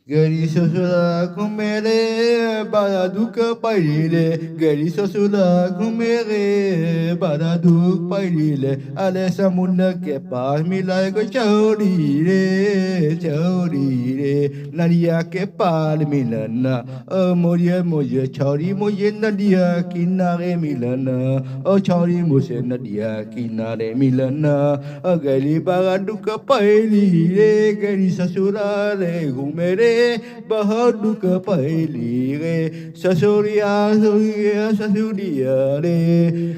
Gari sosula kumere baraduk pairile Gari sosula kumere baraduk pairile Ale samunda ke paas milai ko chauri re Nadia ke paal milana O moye chauri moye Nadia kinare milana O chauri moye Nadia kinare milana O gari baraduk pairile Gari sosula le kumere bahaduk paili re sasuria re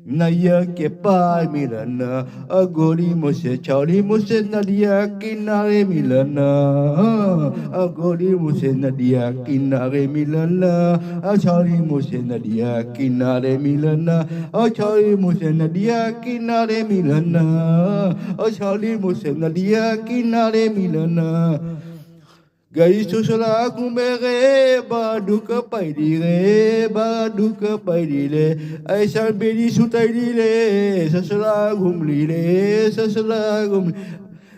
Naya ke pa milana agori mose chauri mose nadia kinare milana agori mose nadia kinare milana chauri mose nadia kinare milana chauri mose nadia kinare milana chauri mose nadia kinare milana Gari susula kumere baduk paidire Aisyah beri sutaidire Sasula gumlire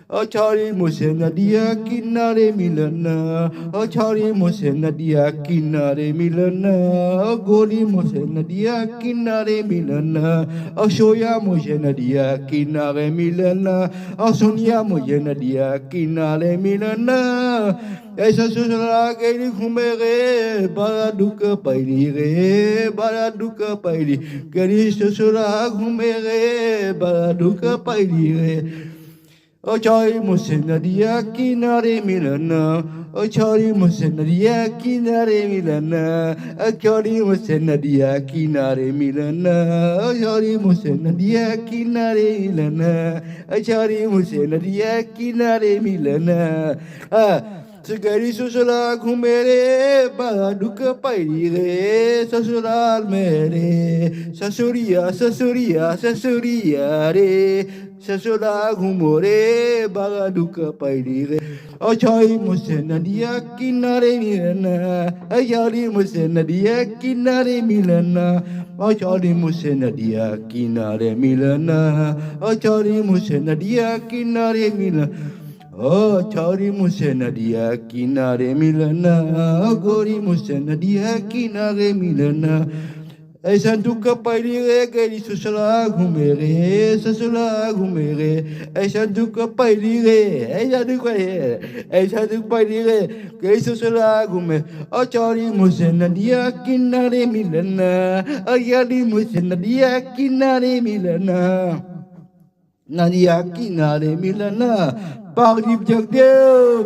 Achari mose nadia kinare milana Achari mose nadia kinare milana Gori mose nadia kinare milana Ashoya mose nadia kinare milana Asonia mose nadia kinare milana Aisa susula gari kumere baraduk pairi Gari susula kumere baraduk pairi Ochari mose nadia kinare milana Ochari mose nadia kinare milana Ochari mose nadia kinare milana Ochari mose nadia kinare milana Ochari mose nadia kinare milana Segari susula kumere baduk pairi Sasural mere Sasuria re Sasula gumore bagaduka paidire Achai mose nadia kinare milana Ayari mose nadia kinare milana Achari mose nadia kinare milana Achari mose nadia kinare milana Achari mose nadia kinare milana Gori mose nadia kinare milana Aisyah duka paidire gari susula gumere Aisyah duka paidire Aisyah duka paidire gari susula gumere Achari mose nadia kinare milana Ayari mose nadia kinare milana Nadia kinare milana Pardip jagdeo